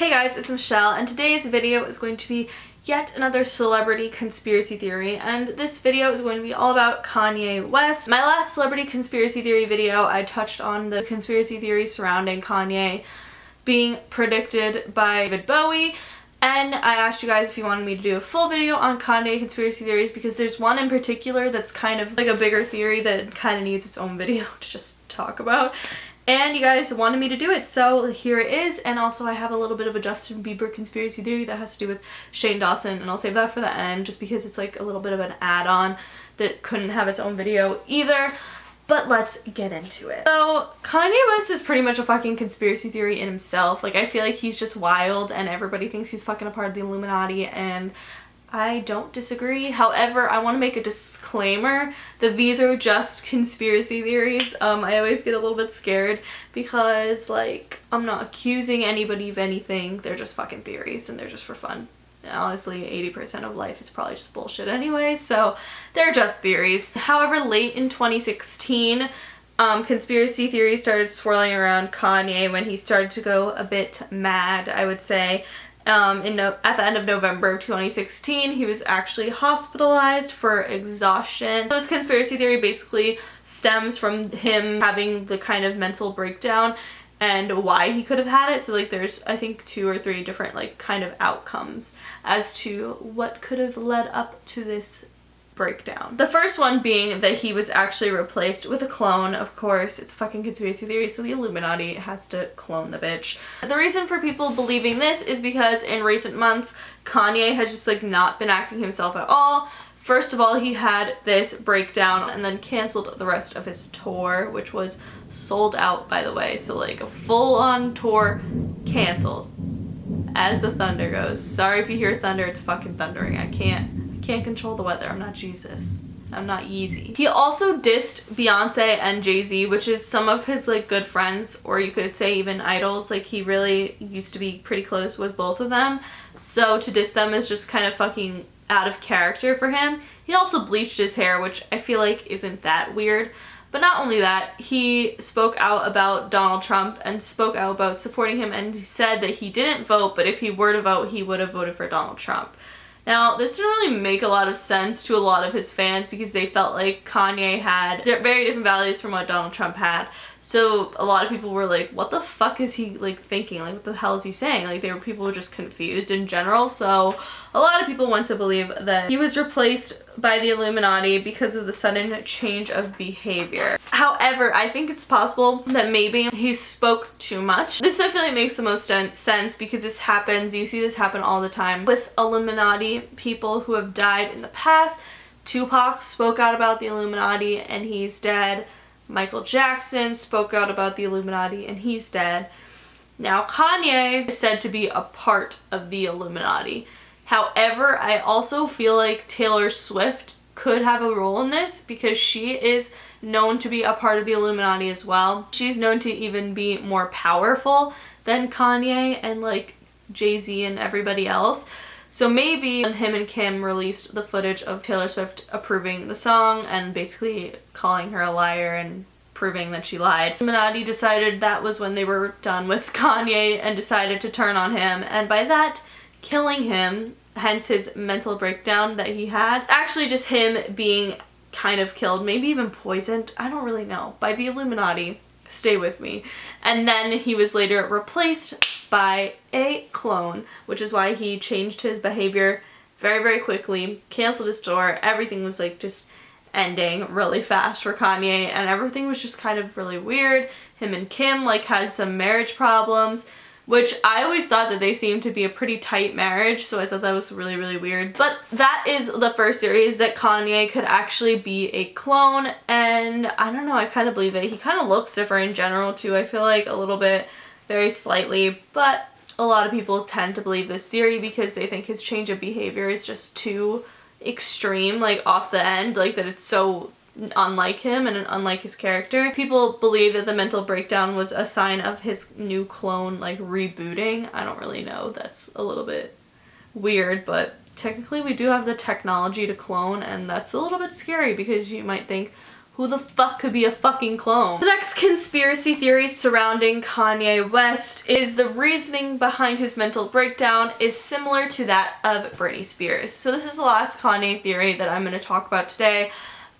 Hey guys, it's Michelle, and today's video is going to be yet another celebrity conspiracy theory, and this video is going to be all about Kanye West. My last celebrity conspiracy theory video, I touched on the conspiracy theories surrounding Kanye being predicted by David Bowie, and I asked you guys if you wanted me to do a full video on Kanye conspiracy theories because there's one in particular that's kind of like a bigger theory that kind of needs its own video to just talk about. And you guys wanted me to do it, so here it is. And also I have a little bit of a Justin Bieber conspiracy theory that has to do with Shane Dawson, and I'll save that for the end just because it's like a little bit of an add-on that couldn't have its own video either. But let's get into it. So Kanye West is pretty much a fucking conspiracy theory in himself. Like, I feel like he's just wild and everybody thinks he's fucking a part of the Illuminati, and I don't disagree. However, I want to make a disclaimer that these are just conspiracy theories. I always get a little bit scared because, like, I'm not accusing anybody of anything. They're just fucking theories and they're just for fun. And honestly, 80% of life is probably just bullshit anyway, so they're just theories. However, late in 2016, conspiracy theories started swirling around Kanye when he started to go a bit mad, I would say. At the end of November of 2016, he was actually hospitalized for exhaustion. This conspiracy theory basically stems from him having the kind of mental breakdown and why he could have had it. So like there's I think 2 or 3 different like kind of outcomes as to what could have led up to this breakdown. The first one being that he was actually replaced with a clone. Of course, it's a fucking conspiracy theory, so the Illuminati has to clone the bitch. The reason for people believing this is because in recent months, Kanye has just like not been acting himself at all. First of all, he had this breakdown and then canceled the rest of his tour, which was sold out, by the way. So like a full-on tour canceled. As the thunder goes. Sorry if you hear thunder, it's fucking thundering. I can't control the weather. I'm not Jesus. I'm not Yeezy. He also dissed Beyonce and Jay-Z, which is some of his like good friends, or you could say even idols. Like he really used to be pretty close with both of them. So to diss them is just kind of fucking out of character for him. He also bleached his hair, which I feel like isn't that weird. But not only that, he spoke out about Donald Trump and spoke out about supporting him and said that he didn't vote, but if he were to vote, he would have voted for Donald Trump. Now, this didn't really make a lot of sense to a lot of his fans because they felt like Kanye had very different values from what Donald Trump had. So a lot of people were like, what the fuck is he like thinking? Like, what the hell is he saying? Like, people were just confused in general. So a lot of people went to believe that he was replaced by the Illuminati because of the sudden change of behavior. However, I think it's possible that maybe he spoke too much. This I feel like makes the most sense because this happens, you see this happen all the time with Illuminati people who have died in the past. Tupac spoke out about the Illuminati and he's dead. Michael Jackson spoke out about the Illuminati and he's dead. Now Kanye is said to be a part of the Illuminati. However, I also feel like Taylor Swift could have a role in this because she is known to be a part of the Illuminati as well. She's known to even be more powerful than Kanye and like Jay-Z and everybody else. So maybe when him and Kim released the footage of Taylor Swift approving the song and basically calling her a liar and proving that she lied, Illuminati decided that was when they were done with Kanye and decided to turn on him, and by that, killing him, hence his mental breakdown that he had. Actually just him being kind of killed, maybe even poisoned, I don't really know, by the Illuminati. Stay with me. And then he was later replaced by a clone, which is why he changed his behavior very, very quickly, canceled his tour. Everything was like just ending really fast for Kanye and everything was just kind of really weird. Him and Kim like had some marriage problems, which I always thought that they seemed to be a pretty tight marriage, so I thought that was really, really weird. But that is the first theory, is that Kanye could actually be a clone, and I don't know, I kind of believe it. He kind of looks different in general too, I feel like a little bit, very slightly, but a lot of people tend to believe this theory because they think his change of behavior is just too extreme, like off the end, like that it's so unlike him and unlike his character. People believe that the mental breakdown was a sign of his new clone like rebooting. I don't really know, that's a little bit weird, but technically we do have the technology to clone, and that's a little bit scary because you might think, who the fuck could be a fucking clone? The next conspiracy theory surrounding Kanye West is the reasoning behind his mental breakdown is similar to that of Britney Spears. So this is the last Kanye theory that I'm going to talk about today.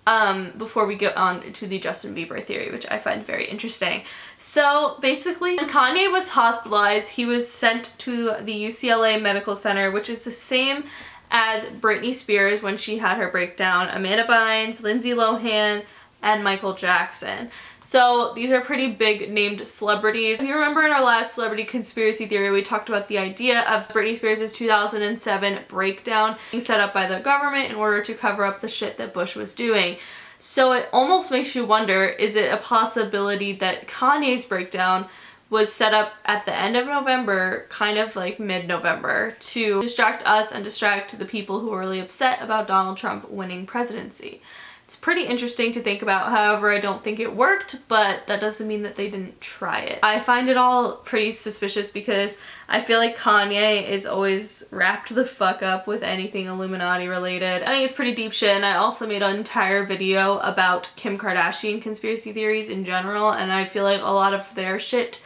Before we get on to the Justin Bieber theory, which I find very interesting. So basically, when Kanye was hospitalized, he was sent to the UCLA Medical Center, which is the same as Britney Spears when she had her breakdown, Amanda Bynes, Lindsay Lohan, and Michael Jackson. So these are pretty big named celebrities. If you remember in our last celebrity conspiracy theory, we talked about the idea of Britney Spears' 2007 breakdown being set up by the government in order to cover up the shit that Bush was doing. So it almost makes you wonder, is it a possibility that Kanye's breakdown was set up at the end of November, kind of like mid-November, to distract us and distract the people who are really upset about Donald Trump winning presidency? It's pretty interesting to think about. However, I don't think it worked, but that doesn't mean that they didn't try it. I find it all pretty suspicious because I feel like Kanye is always wrapped the fuck up with anything Illuminati related. I think it's pretty deep shit, and I also made an entire video about Kim Kardashian conspiracy theories in general, and I feel like a lot of their shit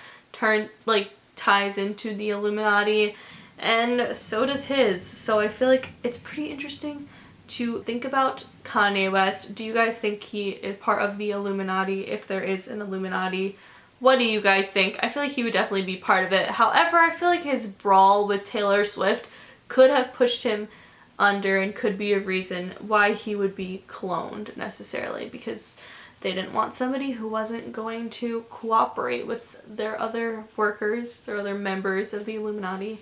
ties into the Illuminati, and so does his. So I feel like it's pretty interesting to think about Kanye West. Do you guys think he is part of the Illuminati? If there is an Illuminati, what do you guys think? I feel like he would definitely be part of it. However, I feel like his brawl with Taylor Swift could have pushed him under and could be a reason why he would be cloned necessarily, because they didn't want somebody who wasn't going to cooperate with their other workers, their other members of the Illuminati.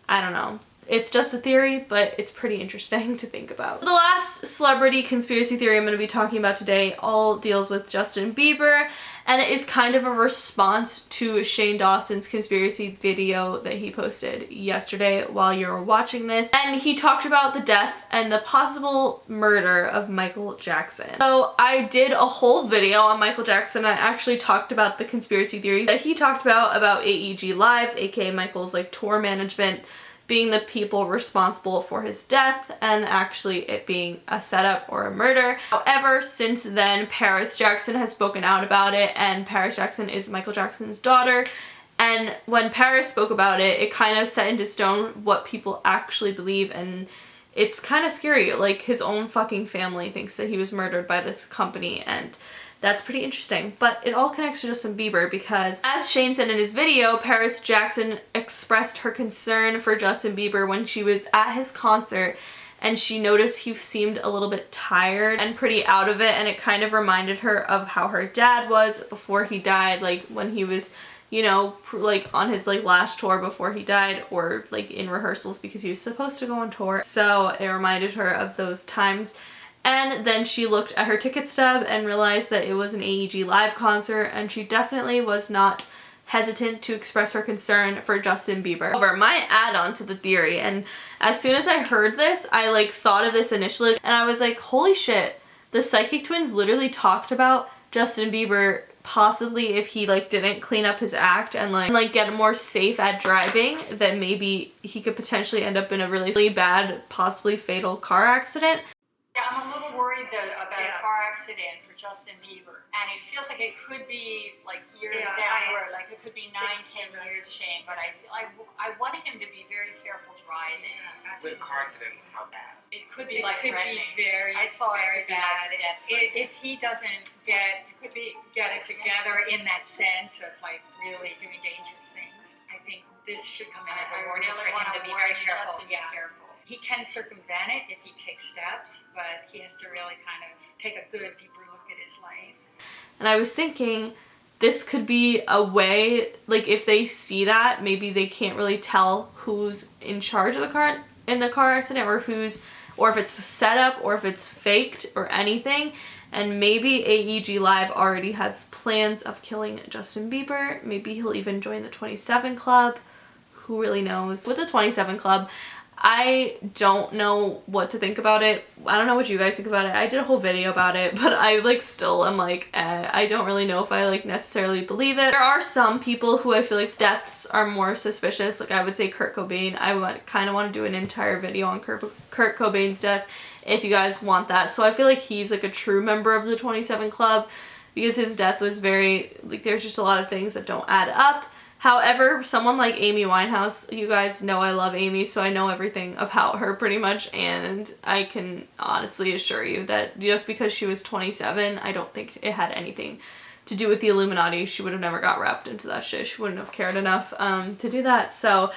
I don't know. It's just a theory, but it's pretty interesting to think about. The last celebrity conspiracy theory I'm going to be talking about today all deals with Justin Bieber, and it is kind of a response to Shane Dawson's conspiracy video that he posted yesterday while you were watching this. And he talked about the death and the possible murder of Michael Jackson. So I did a whole video on Michael Jackson. I actually talked about the conspiracy theory that he talked about AEG Live, aka Michael's tour management, being the people responsible for his death and actually it being a setup or a murder. However, since then, Paris Jackson has spoken out about it, and Paris Jackson is Michael Jackson's daughter. And when Paris spoke about it, it kind of set into stone what people actually believe, and it's kind of scary. Like, his own fucking family thinks that he was murdered by this company, and that's pretty interesting. But it all connects to Justin Bieber because, as Shane said in his video, Paris Jackson expressed her concern for Justin Bieber when she was at his concert, and she noticed he seemed a little bit tired and pretty out of it, and it kind of reminded her of how her dad was before he died, like when he was, you know, on his last tour before he died, or in rehearsals because he was supposed to go on tour. So it reminded her of those times. And then she looked at her ticket stub and realized that it was an AEG Live concert, and she definitely was not hesitant to express her concern for Justin Bieber. However, my add-on to the theory, and as soon as I heard this, I thought of this initially, and I was like, holy shit, the Psychic Twins literally talked about Justin Bieber possibly, if he didn't clean up his act and get more safe at driving, then maybe he could potentially end up in a really, really bad, possibly fatal car accident. Yeah, I'm a little worried about a car accident for Justin Bieber, and it feels like it could be years down the road, it could be 9-10 years, Shane. But I wanted him to be very careful driving. With a car accident, how bad? It could be It life-threatening. could be very, I saw very it bad. If He doesn't get it together in that sense of really doing dangerous things, I think this should come in as a warning for him to be very careful. careful. He can circumvent it if he takes steps, but he has to really kind of take a good, deeper look at his life. And I was thinking, this could be a way, if they see that, maybe they can't really tell who's in charge of the car in the car accident, or if it's a setup, or if it's faked, or anything. And maybe AEG Live already has plans of killing Justin Bieber. Maybe he'll even join the 27 Club. Who really knows? With the 27 Club, I don't know what to think about it. I don't know what you guys think about it. I did a whole video about it, but I like still am like, I don't really know if I like necessarily believe it. There are some people who I feel like deaths are more suspicious. Like I would say Kurt Cobain. I kind of want to do an entire video on Kurt Cobain's death if you guys want that. So I feel like he's like a true member of the 27 Club because his death was very, like there's just a lot of things that don't add up. However, someone like Amy Winehouse, you guys know I love Amy, so I know everything about her pretty much, and I can honestly assure you that just because she was 27, I don't think it had anything to do with the Illuminati. She would have never got wrapped into that shit. She wouldn't have cared enough to do that. So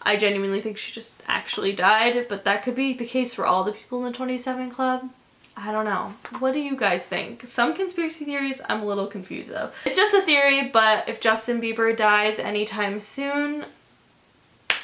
I genuinely think she just actually died, but that could be the case for all the people in the 27 Club. I don't know. What do you guys think? Some conspiracy theories I'm a little confused of. It's just a theory, but if Justin Bieber dies anytime soon,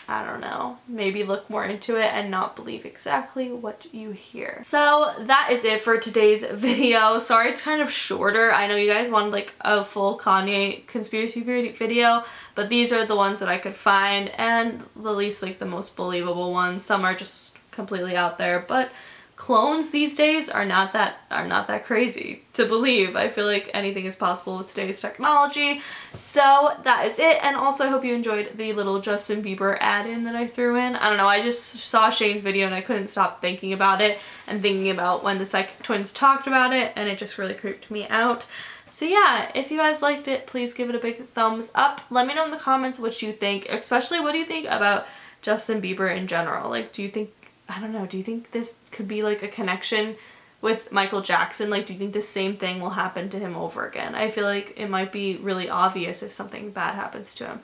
I don't know. Maybe look more into it and not believe exactly what you hear. So that is it for today's video. Sorry it's kind of shorter. I know you guys wanted like a full Kanye conspiracy video, but these are the ones that I could find and the least like the most believable ones. Some are just completely out there, but clones these days are not that crazy to believe. I feel like anything is possible with today's technology. So that is it, and also I hope you enjoyed the little Justin Bieber add-in that I threw in. I don't know, I just saw Shane's video and I couldn't stop thinking about it and thinking about when the Psychic Twins talked about it, and it just really creeped me out. So yeah, if you guys liked it, please give it a big thumbs up. Let me know in the comments what you think, especially what do you think about Justin Bieber in general. Like, do you think, I don't know, do you think this could be like a connection with Michael Jackson? Like, do you think the same thing will happen to him over again? I feel like it might be really obvious if something bad happens to him.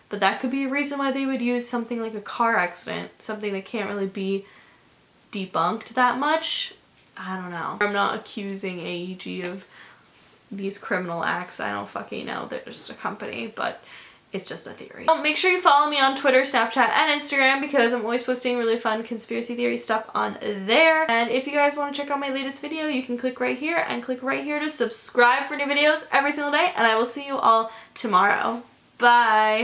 But that could be a reason why they would use something like a car accident, something that can't really be debunked that much. I don't know. I'm not accusing AEG of these criminal acts. I don't fucking know. They're just a company, but it's just a theory. Make sure you follow me on Twitter, Snapchat, and Instagram because I'm always posting really fun conspiracy theory stuff on there. And if you guys want to check out my latest video, you can click right here and click right here to subscribe for new videos every single day. And I will see you all tomorrow. Bye!